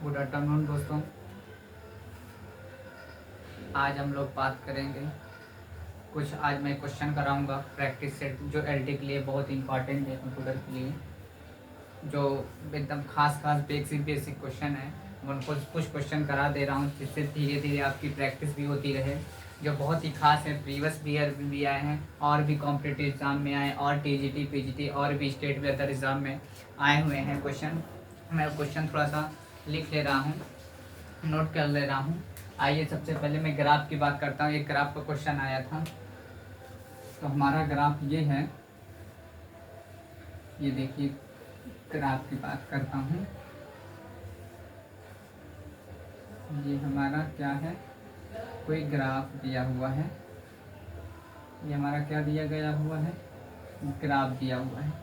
Good afternoon दोस्तों। आज हम लोग बात करेंगे कुछ। आज मैं क्वेश्चन कराऊंगा प्रैक्टिस सेट, जो एलटी के लिए बहुत इंपॉर्टेंट है, कंप्यूटर के लिए जो एकदम खास बेसिक क्वेश्चन है। मैं उनको कुछ क्वेश्चन करा दे रहा हूँ, जिससे धीरे धीरे आपकी प्रैक्टिस भी होती रहे। जो बहुत ही खास है, प्रीवियस ईयर भी आए हैं और भी कॉम्पिटिटिव एग्ज़ाम में आए, और टीजीटी पीजीटी और भी स्टेट भी अदर एग्ज़ाम में आए हुए हैं क्वेश्चन। मैं क्वेश्चन थोड़ा सा लिख ले रहा हूँ, नोट कर ले रहा हूँ। आइए सबसे पहले मैं ग्राफ की बात करता हूँ। एक ग्राफ का क्वेश्चन आया था, तो हमारा ग्राफ ये है। ये देखिए, ग्राफ की बात करता हूँ। ये हमारा क्या है, कोई ग्राफ दिया हुआ है। ये हमारा क्या दिया गया हुआ है, ग्राफ दिया हुआ है।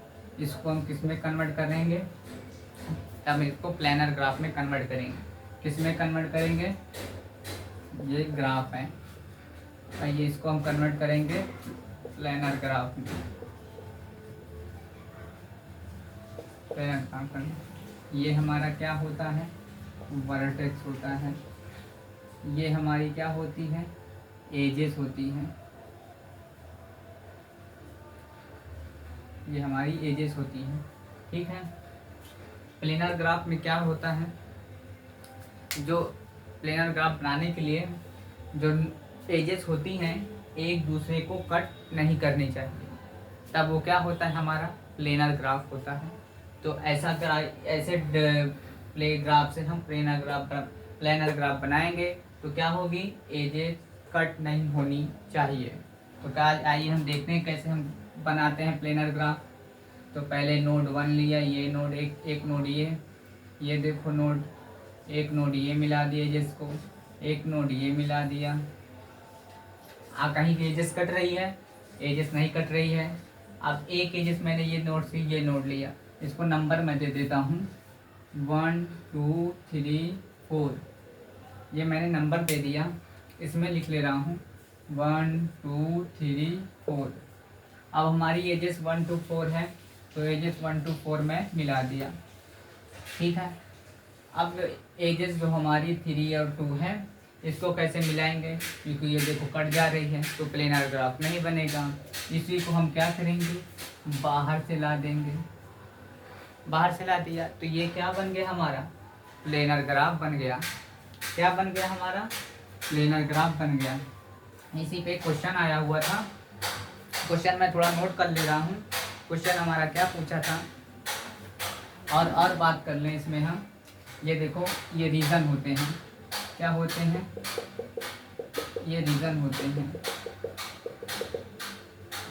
इसको हम किस में कन्वर्ट करेंगे, हम इसको प्लानर ग्राफ में कन्वर्ट करेंगे। किस में कन्वर्ट करेंगे, ये ग्राफ है, आइए इसको हम कन्वर्ट करेंगे प्लानर ग्राफ में। प्लानर ग्राफ में ये हमारा क्या होता है, वर्टेक्स होता है। ये हमारी क्या होती है, एजेस होती हैं। ये हमारी एजेस होती हैं, ठीक है। प्लेनर ग्राफ में क्या होता है, जो प्लेनर ग्राफ बनाने के लिए जो एजेस होती हैं एक दूसरे को कट नहीं करनी चाहिए, तब वो क्या होता है, हमारा प्लेनर ग्राफ होता है। तो ऐसे प्ले ग्राफ से हम प्लेनर ग्राफ बनाएंगे तो क्या होगी, एजेस कट नहीं होनी चाहिए। तो क्या, आइए हम देखते हैं कैसे हम बनाते हैं प्लेनर ग्राफ। तो पहले नोड 1 लिया, ये नोड एक नोड ये देखो नोड, एक नोड ये मिला दिए जिसको, एक नोड ये मिला दिया। कहीं एजेस कट रही है, एजेस नहीं कट रही है। अब एक एजेस मैंने ये नोड से ये नोड लिया, इसको नंबर मैं दे देता हूँ 1 2 3 4। ये मैंने नंबर दे दिया, इसमें लिख ले रहा हूँ 1 2 3 4। अब हमारी एजेस 1 to 4 है, तो एजेस 1 to 4 में मिला दिया, ठीक है। अब एजेस जो हमारी 3 और 2 है, इसको कैसे मिलाएंगे, क्योंकि ये देखो कट जा रही है, तो प्लेनर ग्राफ नहीं बनेगा। इसी को हम क्या करेंगे, बाहर से ला देंगे। बाहर से ला दिया तो ये क्या बन गया, हमारा प्लेनर ग्राफ बन गया। क्या बन गया, हमारा प्लेनर ग्राफ बन गया। इसी पे क्वेश्चन आया हुआ था, क्वेश्चन मैं थोड़ा नोट कर ले रहा हूँ। क्वेश्चन हमारा क्या पूछा था, और बात कर लें इसमें हम। ये देखो, ये रीजन होते हैं, क्या होते हैं, ये रीजन होते हैं।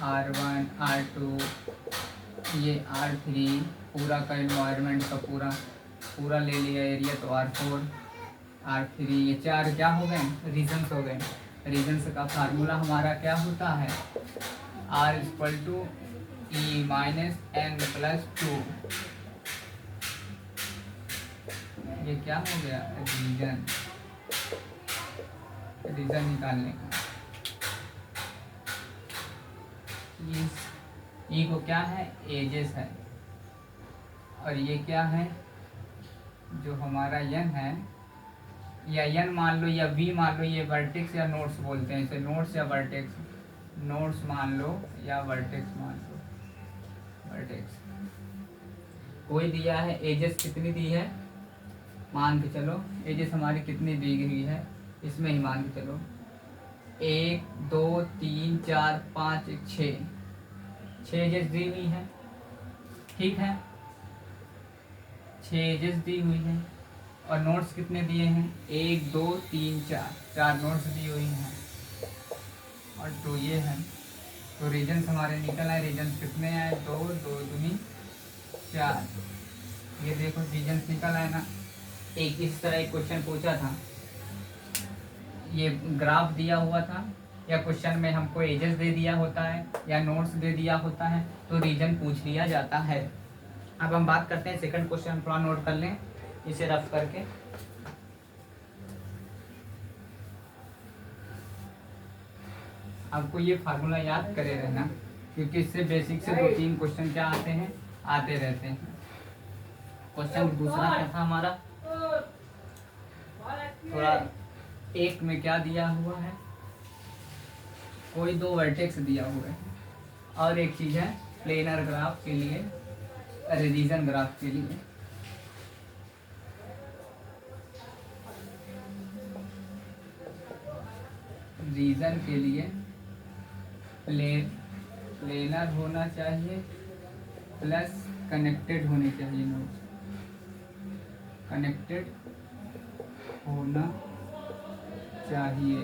R1 R2 ये R3, पूरा का इन्वायरमेंट का पूरा ले लिया एरिया, तो R4 R3, ये 4 क्या हो गए, रीजन्स हो गए। रीजन्स का फार्मूला हमारा क्या होता है, R = E - n+2। ये क्या हो गया, रीजन निकालने का। ई को क्या है, एजेस है, और ये क्या है, जो हमारा यन है, या यन मान लो या वी मान लो, ये वर्टेक्स या नोड्स बोलते हैं इसे, नोड्स या वर्टेक्स, नोड्स मान लो या वर्टेक्स मान लो, वर्टेक्स। कोई दिया है, एजेस कितनी दी है, मान के चलो एजेस हमारी कितनी दी गई है, इसमें ही मान के चलो 1 2 3 4 5 6 एजेस दी हुई है, ठीक है। 6 एजेस दी हुई है, और नोट्स कितने दिए हैं, 1 2 3 4 नोट्स दी हुई हैं, और 2 ये है। तो रीजन्स हमारे निकल आए, रीजन्स कितने आए, 2 2 दूनी 4। ये देखो रीजन्स निकल आए ना। एक इस तरह एक क्वेश्चन पूछा था, ये ग्राफ दिया हुआ था, या क्वेश्चन में हमको एजेस दे दिया होता है या नोट्स दे दिया होता है, तो रीजन पूछ लिया जाता है। अब हम बात करते हैं सेकंड क्वेश्चन, थोड़ा नोट कर लें इसे रफ करके। आपको ये फार्मूला याद करे रहना, क्योंकि इससे बेसिक से 2-3 क्वेश्चन क्या आते रहते हैं। क्वेश्चन दूसरा क्या था हमारा, थोड़ा एक में क्या दिया हुआ है, कोई दो वर्टेक्स दिया हुआ है। और एक चीज़ है प्लेनर ग्राफ के लिए, रीजन ग्राफ के लिए, रीजन के लिए प्लेनर होना चाहिए प्लस कनेक्टेड होने चाहिए, नोट कनेक्टेड होना चाहिए।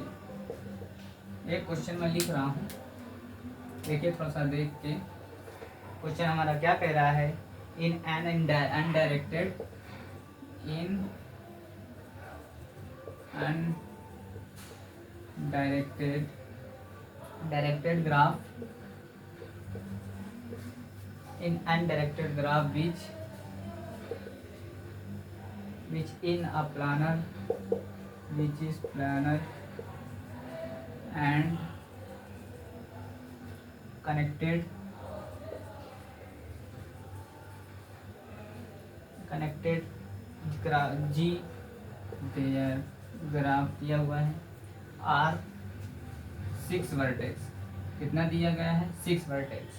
एक क्वेश्चन मैं लिख रहा हूँ, देखिए थोड़ा सा देख के। क्वेश्चन हमारा क्या कह रहा है, in an undirected directed graph which in a planar which is planar and connected G their graph दिया हुआ है R 6 वर्टेक्स, कितना दिया गया है 6 वर्टेक्स,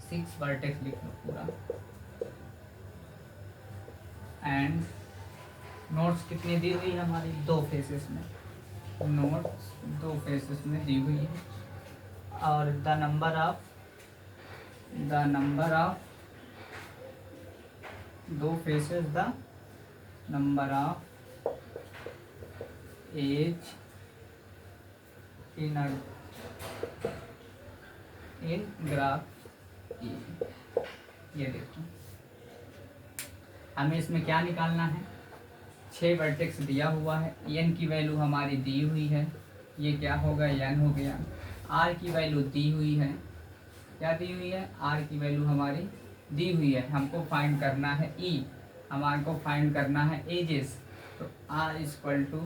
6 वर्टेक्स लिख लो पूरा। एंड नोट्स कितनी दी हुई है हमारी, 2 फेसेस में, नोट्स 2 फेसेस में दी हुई है। और the number of 2 faces, the number of edge in graph, ये देखो हमें इसमें क्या निकालना है, 6 वर्टेक्स दिया हुआ है, एन की वैल्यू हमारी दी हुई है, ये क्या होगा एन हो गया। आर की वैल्यू दी हुई है, क्या दी हुई है, आर की वैल्यू हमारी दी हुई है। हमको फाइंड करना है ई, हमारे को फाइंड करना है एजेस, तो R equal to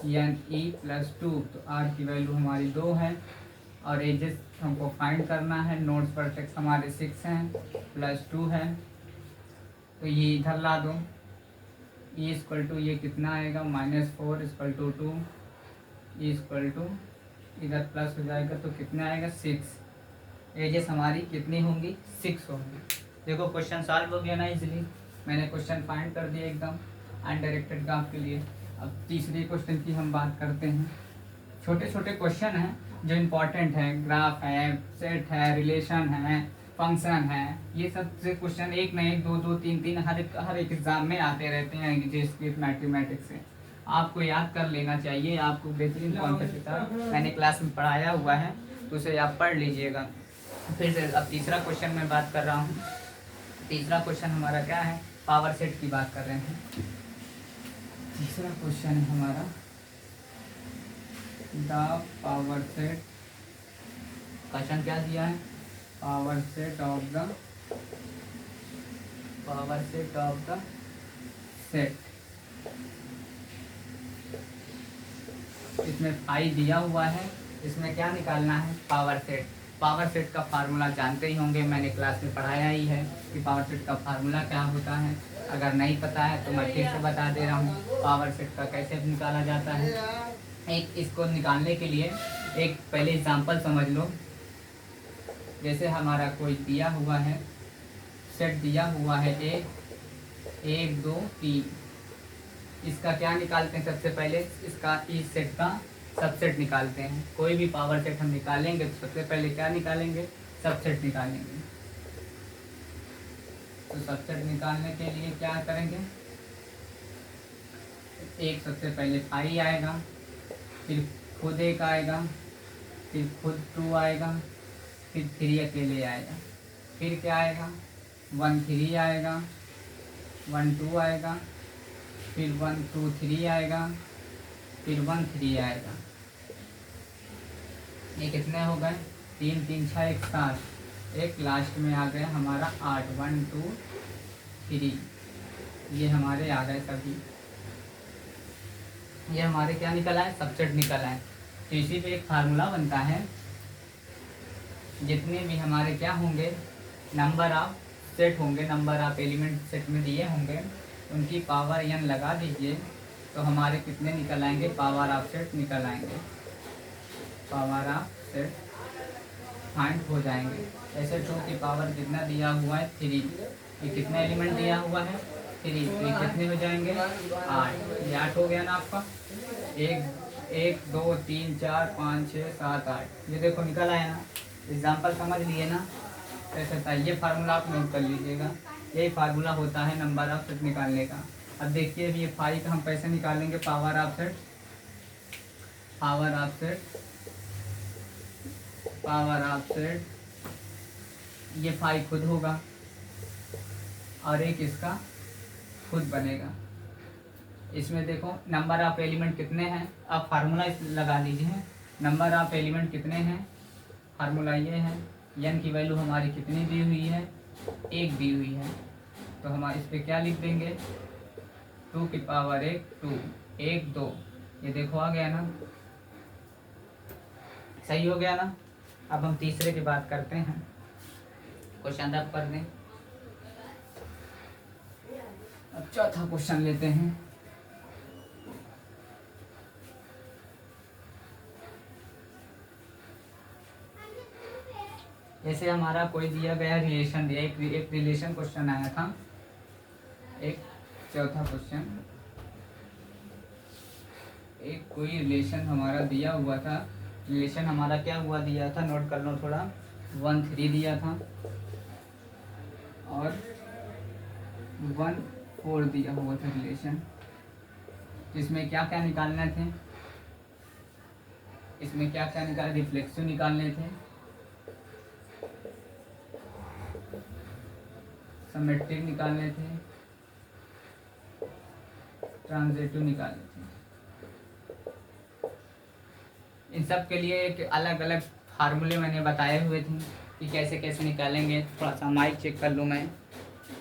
N E plus 2, तो आर की वैल्यू हमारी 2 है और एजेस हमको फाइंड करना है। नोट्स वर्टेक्स हमारे 6 हैं प्लस 2 है, तो ये इधर ला दो, ई इक्वल टू ये कितना आएगा -4 equal to 2, E equal to इधर प्लस हो जाएगा तो कितना आएगा 6। एजेस हमारी कितनी होंगी 6 होंगी। देखो क्वेश्चन सॉल्व हो गया ना इजीली, मैंने क्वेश्चन फाइंड कर दिया एकदम अनडायरेक्टेड ग्राफ के लिए। अब तीसरे क्वेश्चन की हम बात करते हैं। छोटे छोटे क्वेश्चन हैं जो इम्पोर्टेंट है, ग्राफ है, सेट है, रिलेशन है, फंक्शन है, ये सब से क्वेश्चन एक न एक, 2 2 3 3 हर एक एग्जाम में आते रहते हैं जैसे मैथमेटिक्स से। आपको याद कर लेना चाहिए, आपको बेहतरीन कॉन्सेप्ट था, मैंने क्लास में पढ़ाया हुआ है, तो उसे आप पढ़ लीजिएगा। फिर से अब तीसरा क्वेश्चन मैं बात कर रहा हूँ। तीसरा क्वेश्चन हमारा क्या है, पावर सेट की बात कर रहे हैं। तीसरा क्वेश्चन है हमारा द पावर सेट, क्वेश्चन क्या दिया है, power set of the set. इसमें फाई दिया हुआ है, इसमें क्या निकालना है पावर सेट। पावर सेट का फार्मूला जानते ही होंगे, मैंने क्लास में पढ़ाया ही है कि पावर सेट का फार्मूला क्या होता है। अगर नहीं पता है तो मैं फिर से बता दे रहा हूँ पावर सेट का कैसे निकाला जाता है। एक इसको निकालने के लिए एक पहले एग्जांपल समझ लो। जैसे हमारा कोई दिया हुआ है, सेट दिया हुआ है 1 2 3, इसका क्या निकालते हैं सबसे पहले, इसका इस सेट का सबसेट निकालते हैं। कोई भी पावर सेट हम निकालेंगे तो सबसे पहले क्या निकालेंगे, सबसेट निकालेंगे। तो सबसेट निकालने के लिए क्या करेंगे, एक सबसे पहले फाई आएगा, फिर खुद 1 आएगा, फिर खुद 2 आएगा, फिर 3 अकेले आएगा, फिर क्या आएगा 1 3 आएगा, 1 2 आएगा, फिर 1 2 3 आएगा, फिर 1 3 आएगा। ये कितने हो गए, 3 3 6 1 7, एक लास्ट में आ गया हमारा 8 1 2 3, ये हमारे आ गए सभी। ये हमारे क्या निकला है, सबसेट निकला है। तो इसी पे एक फार्मूला बनता है, जितने भी हमारे क्या होंगे नंबर ऑफ सेट होंगे, नंबर ऑफ एलिमेंट सेट में दिए होंगे, उनकी पावर n लगा दीजिए, तो हमारे कितने निकल आएंगे, पावर ऑफ सेट निकल आएंगे, पावर ऑफ सेट फाइंड हो जाएंगे। ऐसे 2 की पावर कितना दिया हुआ है 3, ये कितना एलिमेंट दिया हुआ है 3, तो ये कितने हो जाएंगे 8, ये 8 हो गया ना आपका। 1 2 3 4 5 6 7 8, ये देखो निकल आया ना। एग्जाम्पल समझ लिए ना कैसे था, ये फार्मूला आप नोट कर लीजिएगा, यही फार्मूला होता है नंबर ऑफ सेट निकालने का। अब देखिए अभी ये 5 का हम कैसे निकालेंगे, power of set, power of set, power of set, ये 5 खुद होगा और एक इसका खुद बनेगा। इसमें देखो नंबर ऑफ एलिमेंट कितने हैं, आप फार्मूला लगा लीजिए। नंबर ऑफ एलिमेंट कितने हैं, फार्मूला ये है, n की वैल्यू हमारी कितनी दी हुई है 1 दी हुई है, तो हम इस पर क्या लिख देंगे 2 की पावर 1 2 1 2, ये देखो आ गया ना, सही हो गया ना। अब हम तीसरे की बात करते हैं, क्वेश्चन रब कर दें। अब चौथा क्वेश्चन लेते हैं। जैसे हमारा कोई दिया गया रिलेशन दिया, एक रिलेशन क्वेश्चन आया था, एक चौथा क्वेश्चन, एक कोई रिलेशन हमारा दिया हुआ था। रिलेशन हमारा क्या हुआ दिया था, नोट कर लो थोड़ा, 1 3 दिया था और 1 4 दिया हुआ था रिलेशन। इसमें क्या क्या निकालने थे, इसमें क्या क्या निकाल, रिफ्लेक्सिव निकालने थे, सिमेट्रिक निकालने थे, ट्रांजिटिव निकालने थे। इन सब के लिए एक अलग अलग फार्मूले मैंने बताए हुए थे कि कैसे कैसे निकालेंगे। थोड़ा सा माइक चेक कर लूँ मैं,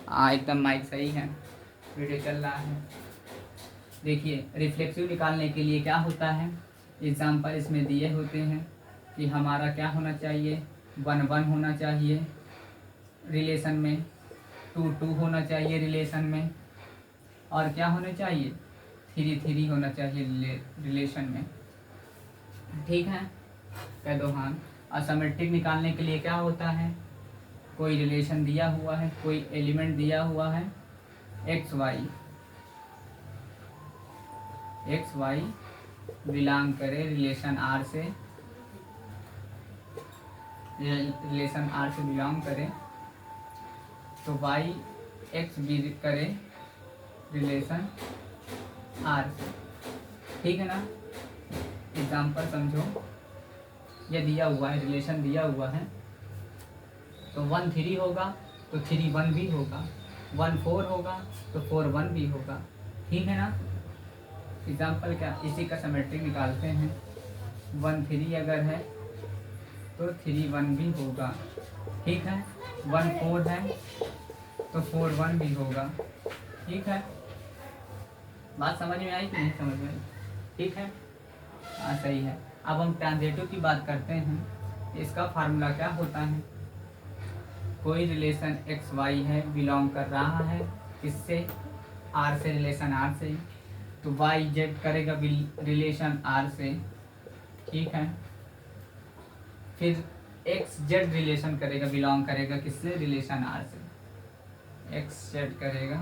हाँ एकदम माइक सही है, वीडियो चल रहा है। देखिए रिफ्लेक्सिव निकालने के लिए क्या होता है, एग्जाम्पल इसमें दिए होते हैं कि हमारा क्या होना चाहिए 1 1 होना चाहिए रिलेशन में, 2 2 होना चाहिए रिलेशन में, और क्या होना चाहिए 3 3 होना चाहिए रिलेशन में, ठीक है कह दो हाँ। और सिमेट्रिक निकालने के लिए क्या होता है, कोई रिलेशन दिया हुआ है, कोई एलिमेंट दिया हुआ है एक्स वाई बिलोंग करे रिलेशन आर से, रिलेशन आर से बिलोंग करे, तो वाई एक्स भी करे रिलेशन आर से, ठीक है ना। एग्जाम्पल समझो, ये दिया हुआ है रिलेशन दिया हुआ है, तो 1 3 होगा तो 3 1 भी होगा, 1 4 होगा तो 4 1 भी होगा, ठीक है ना। एग्जाम्पल क्या, इसी का सिमेट्रिक निकालते हैं। 1 3 अगर है तो 3 1 भी होगा, ठीक है। 1 4 है तो 4 1 भी होगा, ठीक है। बात समझ में आई कि नहीं समझ में आई, ठीक है हाँ सही है। अब हम ट्रांजिटिव की बात करते हैं। इसका फार्मूला क्या होता है, कोई रिलेशन एक्स वाई है बिलोंग कर रहा है किससे, आर से, रिलेशन आर से, तो वाई जेड करेगा रिलेशन आर से, ठीक है। फिर एक्स जेड रिलेशन करेगा, बिलोंग करेगा किससे, रिलेशन आर से, एक्स जेड करेगा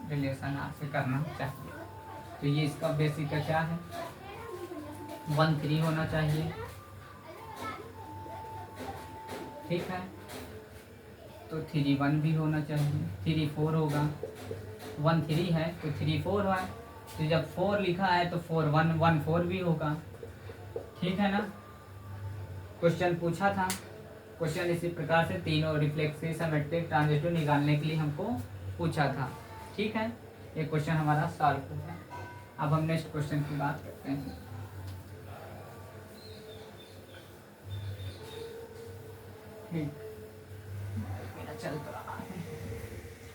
रिलेशन आर से करना चाहिए। तो ये इसका बेसिक का क्या है 1 3 होना चाहिए, ठीक है। तो 3 1 भी होना चाहिए, 3 4 होगा, 1 3 है तो 3 4 है, तो जब 4 लिखा है तो 4 1 1 4 भी होगा, ठीक है ना। क्वेश्चन पूछा था, क्वेश्चन इसी प्रकार से तीनों रिफ्लेक्सिव सिमेट्रिक ट्रांजिटिव निकालने के लिए हमको पूछा था, ठीक है। ये क्वेश्चन हमारा सॉल्व हो गया। अब हम नेक्स्ट क्वेश्चन की बात करते हैं। मेरा चल तो रहा है।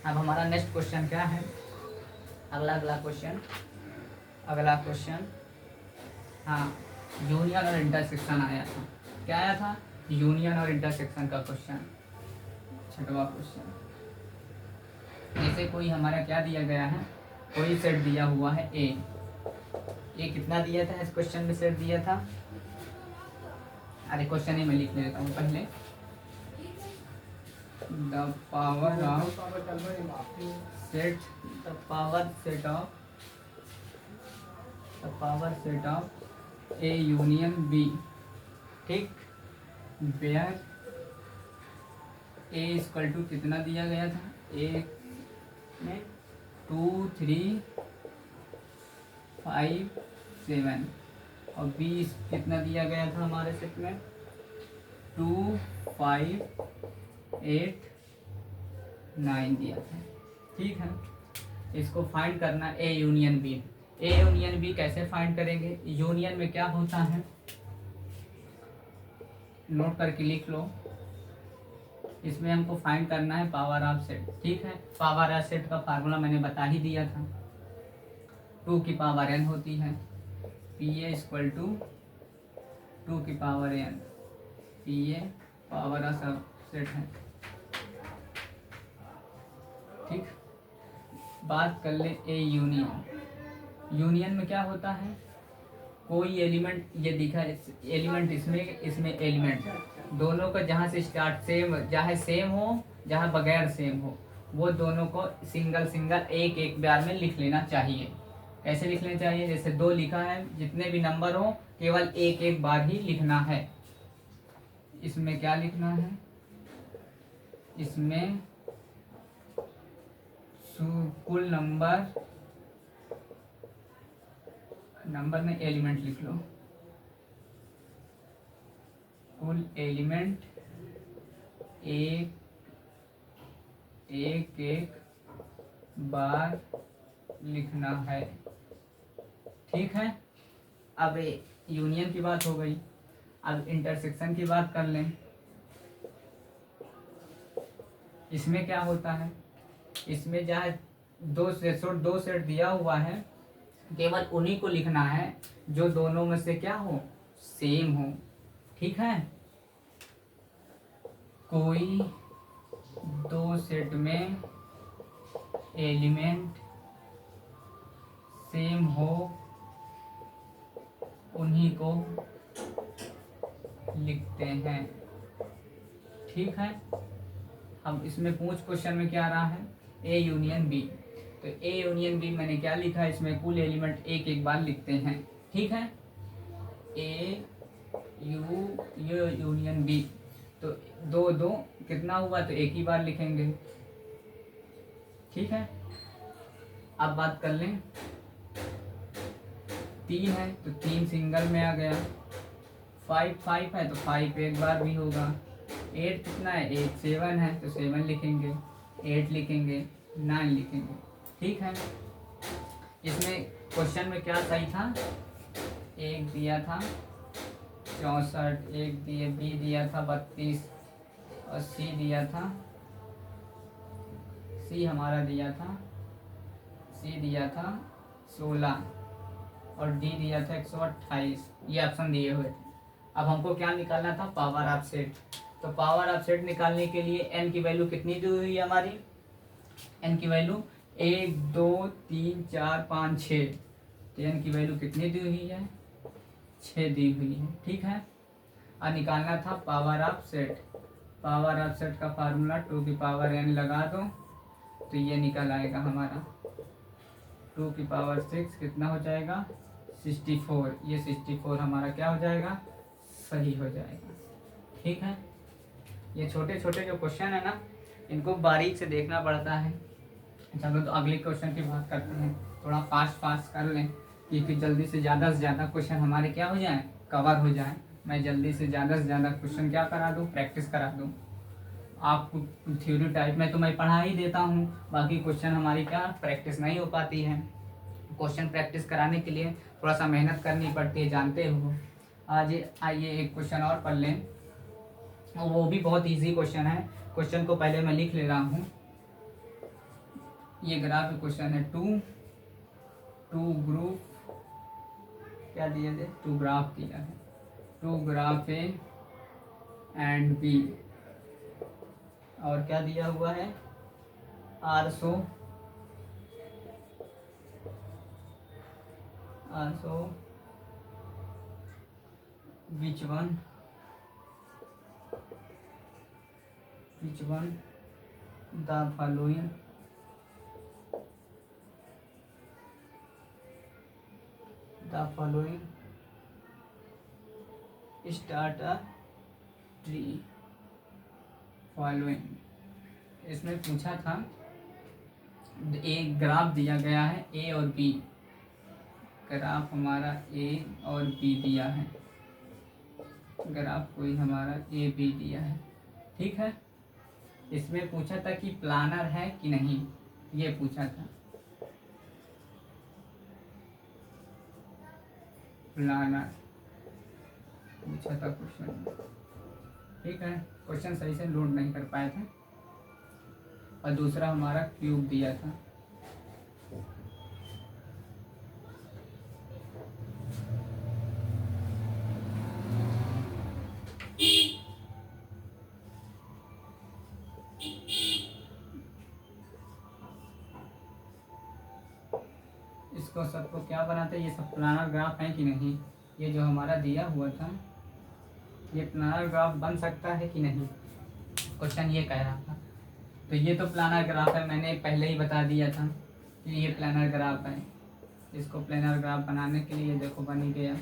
अब हमारा नेक्स्ट क्वेश्चन क्या है, अगला क्वेश्चन हाँ यूनियन और इंटरसेक्शन आया था। क्या आया था, यूनियन और इंटरसेक्शन का क्वेश्चन, छठवां क्वेश्चन। जैसे कोई हमारा क्या दिया गया है, कोई सेट दिया हुआ है ए, कितना दिया था इस क्वेश्चन में सेट दिया था, अरे क्वेश्चन ही मैं लिख लेता हूँ पहले। The power of set, the power set of A union B, ठीक, वेयर ए इक्वल टू कितना दिया गया था, ए में 2 3 5 7 और बी कितना दिया गया था हमारे सेट में 2 5 8 9 दिया था, ठीक है। इसको फाइंड करना A union B. A union B कैसे फाइंड करेंगे, यूनियन में क्या होता है नोट करके लिख लो। इसमें हमको फाइंड करना है पावर ऑफ सेट, ठीक है। पावर ऑफ सेट का फार्मूला मैंने बता ही दिया था, 2 की पावर n होती है, पी ए इक्वल टू 2 की power n, P A power of set है, ठीक। बात कर ले ए यूनियन। यूनियन में क्या होता है, कोई एलिमेंट, ये दिखा एलिमेंट इसमें एलिमेंट दोनों का जहाँ से स्टार्ट सेम, चाहे सेम हो जहाँ बगैर सेम हो, वो दोनों को सिंगल सिंगल एक एक बार में लिख लेना चाहिए। कैसे लिख लेना चाहिए, जैसे 2 लिखा है, जितने भी नंबर हो केवल एक एक बार ही लिखना है। इसमें क्या लिखना है, इसमें कुल नंबर में एलिमेंट लिख लो, कुल एलिमेंट एक बार लिखना है, ठीक है। अब यूनियन की बात हो गई, अब इंटरसेक्शन की बात कर लें। इसमें क्या होता है, इसमें जहाँ दो सेट दिया हुआ है, केवल उन्हीं को लिखना है जो दोनों में से क्या हो, सेम हो, ठीक है। कोई 2 सेट में एलिमेंट सेम हो उन्हीं को लिखते हैं, ठीक है। अब इसमें क्वेश्चन में क्या आ रहा है, ए यूनियन बी, तो ए यूनियन बी मैंने क्या लिखा है, इसमें कुल एलिमेंट एक एक बार लिखते हैं, ठीक है। ए यूनियन बी, तो 2 2 कितना हुआ, तो एक ही बार लिखेंगे, ठीक है। अब बात कर लें, 3 है तो 3 सिंगल में आ गया, 5 है तो 5 एक बार भी होगा, 8 कितना है, 8 7 है तो 7 लिखेंगे, 8 लिखेंगे, 9 लिखेंगे, ठीक है। इसमें क्वेश्चन में क्या सही था, एक दिया था 64, एक दिए बी दिया था 32 और सी दिया था, सी हमारा दिया था 16 और डी दिया था 128, ये ऑप्शन दिए हुए थे। अब हमको क्या निकालना था, पावर ऑफ सेट। तो पावर ऑफ सेट निकालने के लिए n की वैल्यू कितनी दी हुई है हमारी, n की वैल्यू 1 2 3 4 5 6, तो n की वैल्यू कितनी दी हुई है, 6 दी हुई है, ठीक है। और निकालना था power of set. Power of set का फार्मूला 2 की पावर n लगा दो तो ये निकल आएगा हमारा 2 की पावर 6 कितना हो जाएगा, 64। ये 64 हमारा क्या हो जाएगा, सही हो जाएगा, ठीक है। ये छोटे छोटे जो क्वेश्चन है ना, इनको बारीक से देखना पड़ता है। चलो तो अगले क्वेश्चन की बात करते हैं, थोड़ा फास्ट कर लें क्योंकि जल्दी से ज़्यादा क्वेश्चन हमारे क्या हो जाए, कवर हो जाए। मैं जल्दी से ज़्यादा क्वेश्चन क्या करा दूँ, प्रैक्टिस करा दूँ। आपको थ्योरी टाइप में तो मैं पढ़ा ही देता हूँ, बाकी क्वेश्चन हमारी क्या प्रैक्टिस नहीं हो पाती है। क्वेश्चन प्रैक्टिस कराने के लिए थोड़ा सा मेहनत करनी पड़ती है, जानते हो। आज आइए एक क्वेश्चन और पढ़ लें, वो भी बहुत इजी क्वेश्चन है। क्वेश्चन को पहले मैं लिख ले रहा हूँ। ये ग्राफ क्वेश्चन है, टू ग्रुप क्या दिए थे, 2 ग्राफ दिया है, 2 ग्राफ ए एंड बी, और क्या दिया हुआ है, R show also which one the following start a tree following। इसमें पूछा था, एक ग्राफ दिया गया है ए और बी, ग्राफ हमारा ए और बी दिया है, ग्राफ कोई हमारा ए बी दिया है, ठीक है। इसमें पूछा था कि प्लानर है कि नहीं, ये पूछा था, प्लानर पूछा था क्वेश्चन, ठीक है। क्वेश्चन सही से लोड नहीं कर पाए थे। और दूसरा हमारा क्यूब दिया था, इसको सबको क्या बनाते हैं, ये सब प्लानर ग्राफ है कि नहीं, ये जो हमारा दिया हुआ था ये प्लानर ग्राफ बन सकता है कि नहीं, क्वेश्चन ये कह रहा था। तो ये तो प्लानर ग्राफ है, मैंने पहले ही बता दिया था कि ये प्लानर ग्राफ है। इसको प्लानर ग्राफ बनाने के लिए देखो बन ही गया,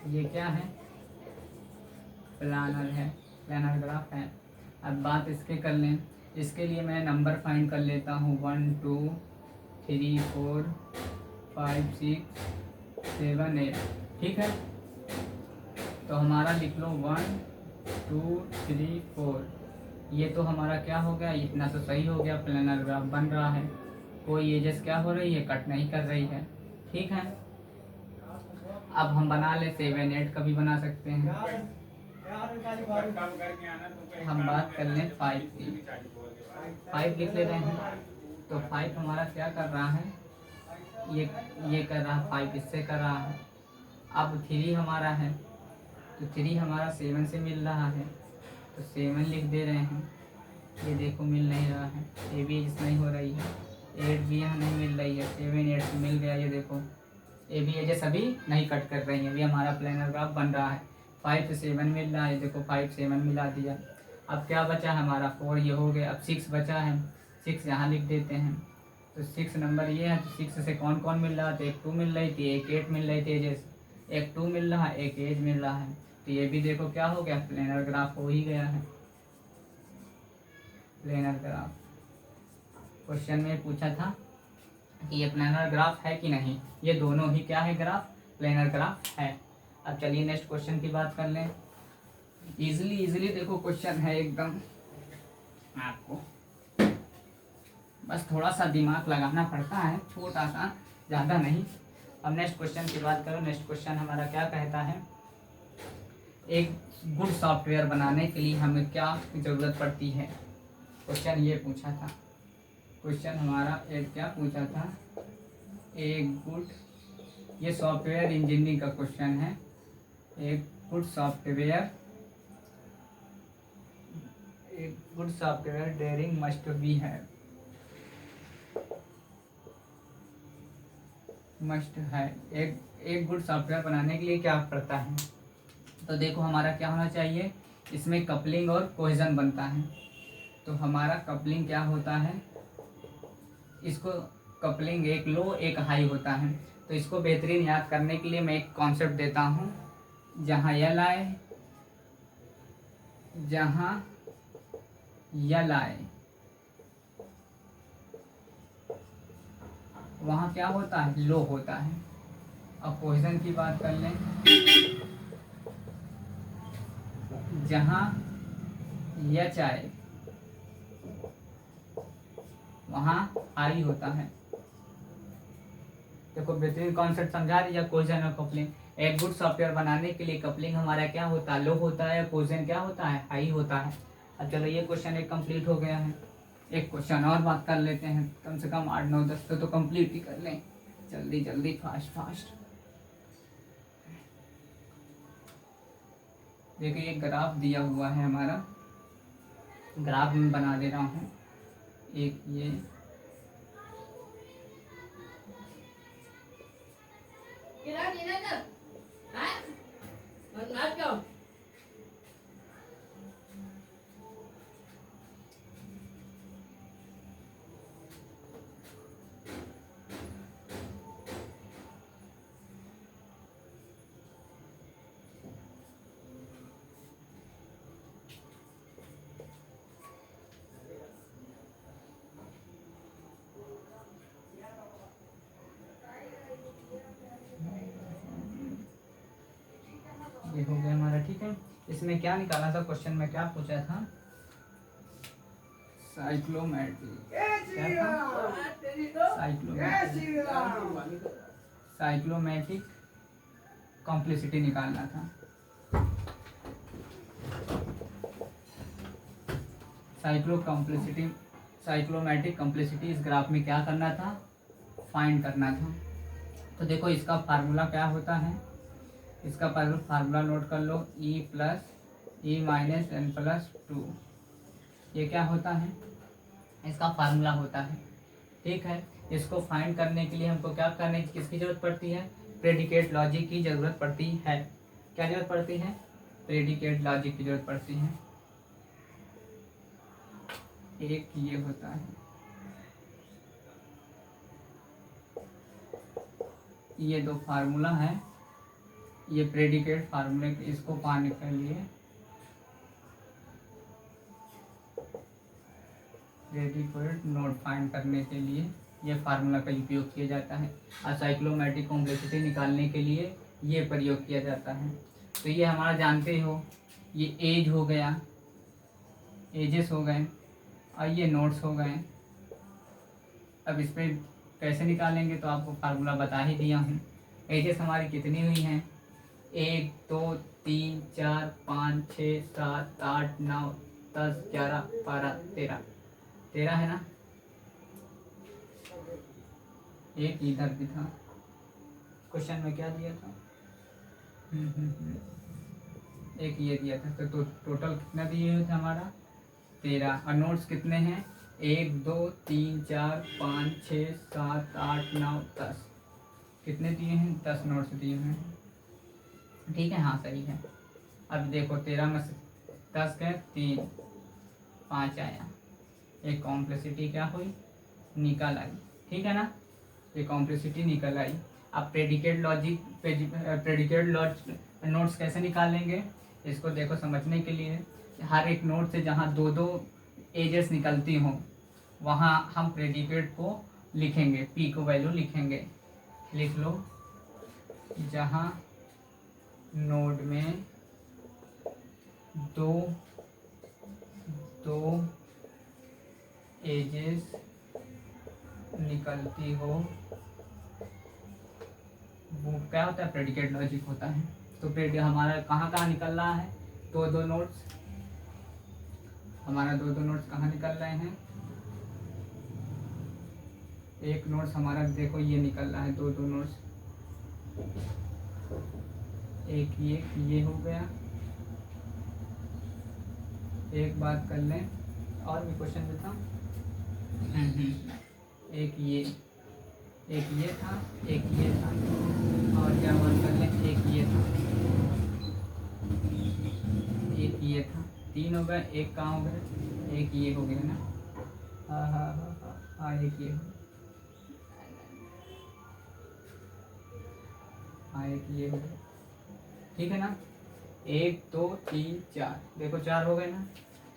ये क्या है, प्लानर है, प्लानर ग्राफ है। अब बात इसके कर लें, इसके लिए मैं नंबर फाइंड कर लेता हूँ, 1 2 3 4 5 6 7 8, ठीक है। तो हमारा लिख लो 1 2 3 4, ये तो हमारा क्या हो गया, इतना तो सही हो गया, प्लानर ग्राफ बन रहा है, कोई एजेस क्या हो रही है, कट नहीं कर रही है, ठीक है। अब हम बना ले 7 8 का भी बना सकते हैं। हम बात कर लें 5 की, 5 लिख ले रहे हैं, तो 5 हमारा क्या कर रहा है, ये कर रहा है, 5 इससे कर रहा है। अब 3 हमारा है, तो 3 हमारा 7 से मिल रहा है, तो 7 लिख दे रहे हैं, ये देखो मिल नहीं रहा है, ए भी एज नहीं हो रही है, 8 भी यहाँ नहीं मिल रही है, 7 8 से मिल गया, ये देखो ए भी एजेस अभी नहीं कट कर रही है, अभी हमारा प्लानर ग्राफ बन रहा है। 5 से 7 मिल रहा है, देखो 5 7 मिला दिया। अब क्या बचा हमारा 4, ये हो गया। अब 6 बचा है, 6 यहाँ लिख देते हैं, तो 6 नंबर ये है, तो 6 से कौन कौन मिल रहा था, एक 2 मिल रही थी, एक 8 मिल रही थी एजेस, एक 2 मिल रहा है, एक एज मिल रहा है, तो ये भी देखो क्या हो गया, प्लानर ग्राफ हो ही गया है, प्लानर ग्राफ। क्वेश्चन में पूछा था कि ये प्लानर ग्राफ है कि नहीं, ये दोनों ही क्या है, ग्राफ, प्लानर ग्राफ है। अब चलिए नेक्स्ट क्वेश्चन की बात कर लें। इजीली देखो क्वेश्चन है एकदम, आपको बस थोड़ा सा दिमाग लगाना पड़ता है, छोटा सा, ज़्यादा नहीं। अब नेक्स्ट क्वेश्चन की बात करो। नेक्स्ट क्वेश्चन हमारा क्या कहता है, एक गुड सॉफ्टवेयर बनाने के लिए हमें क्या ज़रूरत पड़ती है, क्वेश्चन ये पूछा था। क्वेश्चन हमारा एक क्या पूछा था, एक गुड, ये सॉफ्टवेयर इंजीनियरिंग का क्वेश्चन है, एक good software daring must be है, मस्ट है, एक गुड सॉफ्टवेयर बनाने के लिए क्या पड़ता है। तो देखो हमारा क्या होना चाहिए, इसमें कपलिंग और कोहेजन बनता है। तो हमारा कपलिंग क्या होता है, इसको कपलिंग एक लो एक हाई होता है। तो इसको बेहतरीन याद करने के लिए मैं एक कॉन्सेप्ट देता हूँ, जहाँ यल आए, वहाँ क्या होता है, लो होता है। अब कोहेजन की बात कर लें, जहाँ यच आए वहाँ हाई होता है। देखो बेहतरीन कॉन्सेप्ट समझा दिया, कोहेजन और कपलिंग। एक गुड सॉफ्टवेयर बनाने के लिए कपलिंग हमारा क्या होता है, लो होता है, कोहेजन क्या होता है, हाई होता है। अब चलो ये क्वेश्चन एक कंप्लीट हो गया है। एक क्वेश्चन और बात कर लेते हैं, कम से कम 8 9 10 तो कंप्लीट ही कर लें, जल्दी फास्ट। देखिए एक ग्राफ दिया हुआ है हमारा, ग्राफ में बना दे रहा हूँ, एक ये ये हो गया हमारा, ठीक है। इसमें क्या निकाला था, क्वेश्चन में क्या पूछा था, साइक्लोमेट्रिक, क्या था, साइक्लोमेट्रिक कॉम्प्लेक्सिटी निकालना था। साइक्लोमेट्रिक कॉम्प्लेक्सिटी इस ग्राफ में क्या करना था, फाइंड करना था। तो देखो इसका फार्मूला क्या होता है, इसका फार्मूला नोट कर लो, E plus E minus n plus 2, ये क्या होता है, इसका फार्मूला होता है, ठीक है। इसको फाइंड करने के लिए हमको क्या करने किसकी जरूरत पड़ती है, प्रेडिकेट लॉजिक की जरूरत पड़ती है। क्या जरूरत पड़ती है, प्रेडिकेट लॉजिक की जरूरत पड़ती है। एक ये होता है, ये दो फार्मूला है, ये प्रेडिकेट फार्मूले, इसको पाने के लिए प्रेडिकेट नोड फाइंड करने के लिए ये फार्मूला का उपयोग किया जाता है, और साइक्लोमेट्रिक कॉम्प्लेक्सिटी निकालने के लिए ये प्रयोग किया जाता है। तो ये हमारा जानते हो, ये एज हो गया, एजेस हो गए, और ये नोट्स हो गए। अब इसमें कैसे निकालेंगे, तो आपको फार्मूला बता ही दिया हूँ। एजेस हमारी कितनी हुई हैं, 1 2 3 4 5 6 7 8 9 10 11 12 13, 13 है ना। एक इधर भी था, क्वेश्चन में क्या दिया था, एक ये दिया था। तो टोटल कितना दिए हुए थे हमारा 13, और नोट्स कितने हैं, 1 2 3 4 5 6 7 8 9 10, कितने दिए हैं, 10 नोट्स दिए हुए हैं, ठीक है। हाँ सही है। अब देखो 13 में से 10 गए, 3 5 आया, एक कॉम्प्लेक्सिटी क्या हुई, निकल आई, ठीक है ना, ये कॉम्प्लेक्सिटी निकल आई। अब प्रेडिकेट नोट्स कैसे निकालेंगे, इसको देखो समझने के लिए, हर एक नोट से जहाँ दो दो एजेस निकलती हों वहाँ हम प्रेडिकेट को लिखेंगे, पी को वैल्यू लिखेंगे, लिख लो, जहाँ नोड में दो एजेस निकलती हो वो क्या होता है, प्रेडिकेट लॉजिक होता है। तो हमारा कहाँ कहाँ निकल रहा है, दो नोट्स, हमारा दो नोट्स कहाँ निकल रहे हैं, एक नोट्स हमारा देखो ये निकल रहा है, दो नोट्स, एक ये हो गया। एक बात कर लें, और भी क्वेश्चन भी था, एक ये था, एक ये था, और क्या बात कर लें, एक ये था, 3 हो गए, एक कहाँ हो गया, एक ये हो गया ना, हाँ एक ये हो, हाँ एक ये हो गया, ठीक है ना। 1 2 3 4, देखो 4 हो गए ना,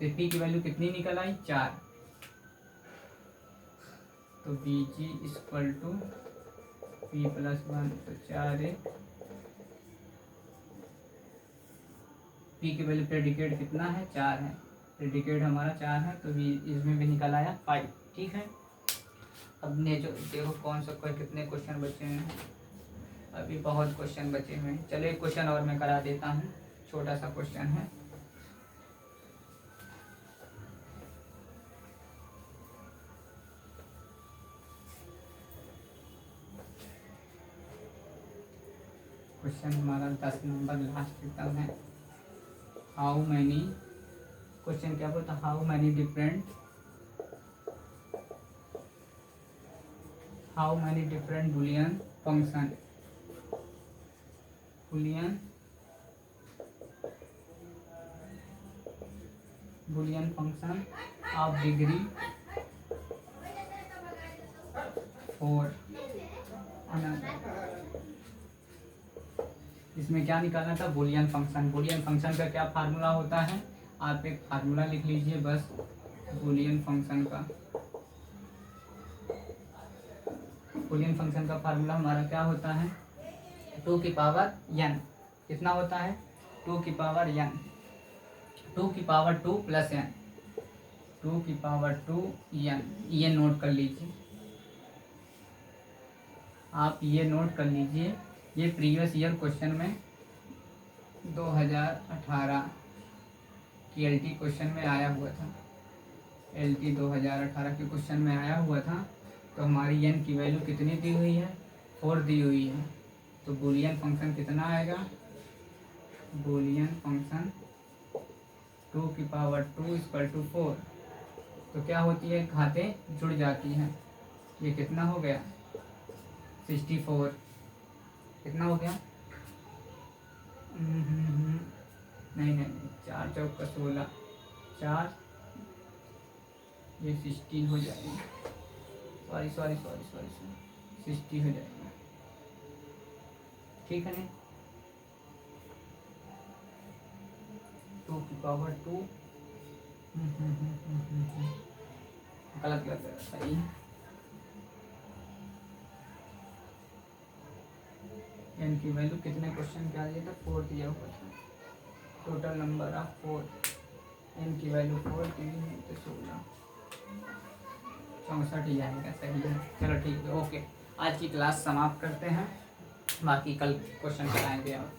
तो पी की वैल्यू कितनी निकल आई, 4। तो B G equal to P plus 1, तो 4 है, पी की वैल्यू प्रेडिकेट कितना है, 4 है, प्रेडिकेट हमारा 4 है, तो बी इसमें भी निकल आया 5, ठीक है। अब ने जो देखो कौन सा कितने क्वेश्चन बचे हैं, अभी बहुत क्वेश्चन बचे हुए हैं। चलो एक क्वेश्चन और मैं करा देता हूँ, छोटा सा क्वेश्चन है, क्वेश्चन हमारा 10 नंबर लास्ट एकदम है। हाउ मैनी, क्वेश्चन क्या बोलता, how many different Boolean function of degree 4, इसमें क्या निकालना था, बुलियन फंक्शन। बुलियन फंक्शन का क्या फार्मूला होता है, आप एक फार्मूला लिख लीजिए बस, बुलियन फंक्शन का फार्मूला हमारा क्या होता है, 2 की पावर n, कितना होता है 2 की पावर n, 2 की पावर 2 प्लस n, 2 की पावर 2 n, ये नोट कर लीजिए, आप ये नोट कर लीजिए। ये प्रीवियस ईयर क्वेश्चन में 2018 की एलटी क्वेश्चन में आया हुआ था, एलटी 2018 के क्वेश्चन में आया हुआ था। तो हमारी n की वैल्यू कितनी दी हुई है, 4 दी हुई है। तो बूलियन फंक्शन कितना आएगा, बूलियन फंक्शन 2 की पावर 2 इक्वल टू 4। तो क्या होती है, घातें जुड़ जाती हैं। ये कितना हो गया, 64। कितना हो गया, नहीं नहीं नहीं, 4 चौक का 16, 4 ये 16 हो जाएगी, sorry sorry sorry sorry sorry 60 हो जाएगा, ठीक है नहीं। 2 की पावर 2 गलत गलत सही है। n की वैल्यू कितने क्वेश्चन के आ दिया था, 4 दिया हुआ था। टोटल नंबर ऑफ 4, n की वैल्यू 4 दी है तो 16, 64 ही आएगा, सही है। चलो ठीक है, ओके। आज की क्लास समाप्त करते हैं, बाकी कल क्वेश्चन कराएंगे और